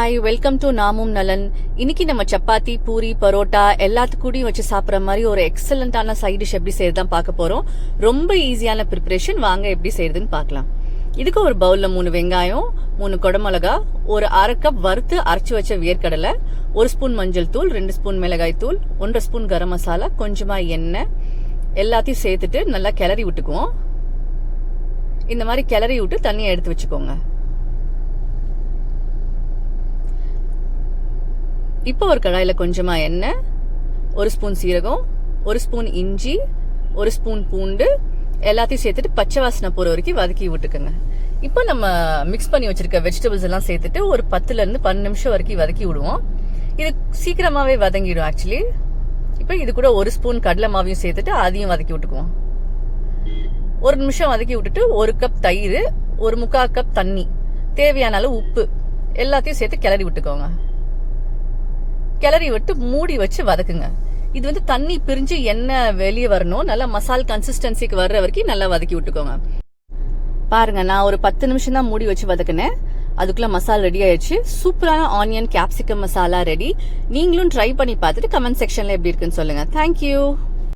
Hi, welcome to நாமும் நலன். இன்னைக்கு நம்ம சப்பாத்தி, பூரி, பரோட்டா எல்லாத்துக்கூடயும் வச்சு சாப்பிட்ற மாதிரி ஒரு எக்ஸலண்டான சைட் டிஷ் எப்படி செய்யறதுதான் பார்க்க போறோம். ரொம்ப ஈஸியான ப்ரிப்பரேஷன். வாங்க எப்படி செய்யறதுன்னு பார்க்கலாம். இதுக்கு ஒரு பவுல்ல 3 வெங்காயம், 3 குடமிளகா, ஒரு 1/2 கப் வறுத்து அரைச்சு வச்ச வேர்க்கடலை, 1 ஸ்பூன் மஞ்சள் தூள், 2 ஸ்பூன் மிளகாய் தூள், 1/2 ஸ்பூன் கரம் மசாலா, கொஞ்சமா எண்ணெய் எல்லாத்தையும் சேர்த்துட்டு நல்லா கிளறி விட்டுக்குவோம். இந்த மாதிரி கிளறி விட்டு தண்ணியை எடுத்து வச்சுக்கோங்க. இப்போ ஒரு கடாயில கொஞ்சமா எண்ணெய், 1 ஸ்பூன் சீரகம், 1 ஸ்பூன் இஞ்சி, 1 ஸ்பூன் பூண்டு எல்லாத்தையும் சேர்த்துட்டு பச்சை வாசனை போற வரைக்கும் வதக்கி விட்டுக்கோங்க. இப்போ நம்ம மிக்ஸ் பண்ணி வச்சிருக்க வெஜிடபிள்ஸ் எல்லாம் சேர்த்துட்டு ஒரு 10ல இருந்து 12 நிமிஷம் வரைக்கும் வதக்கி விடுவோம். இது சீக்கிரமாவே வதங்கிடும் ஆக்சுவலி. இப்போ இது கூட 1 ஸ்பூன் கடலை மாவையும் சேர்த்துட்டு அதையும் வதக்கி விட்டுக்குவோம். 1 நிமிஷம் வதக்கி விட்டுட்டு 1 கப் தயிர், 1/4 கப் தண்ணி, தேவையான அளவு உப்பு எல்லாத்தையும் சேர்த்து கிளறி விட்டுக்கோங்க. கிளறி விட்டு மூடி வச்சு வதக்குங்க. இது தண்ணி பிரிஞ்சு எண்ணெய் வெளியே வரணும். நல்லா மசால் கன்சிஸ்டன்சிக்கு வர்ற வரைக்கும் நல்லா வதக்கி விட்டுக்கோங்க. பாருங்க, நான் ஒரு 10 நிமிஷம் தான் மூடி வச்சு வதக்குனேன். அதுக்குள்ள மசாலா ரெடி ஆயிடுச்சு. சூப்பரான ஆனியன் கேப்சிகம் மசாலா ரெடி. நீங்களும் ட்ரை பண்ணி பார்த்துட்டு கமெண்ட் செக்ஷன்ல எப்படி இருக்குன்னு சொல்லுங்க. தேங்க்யூ.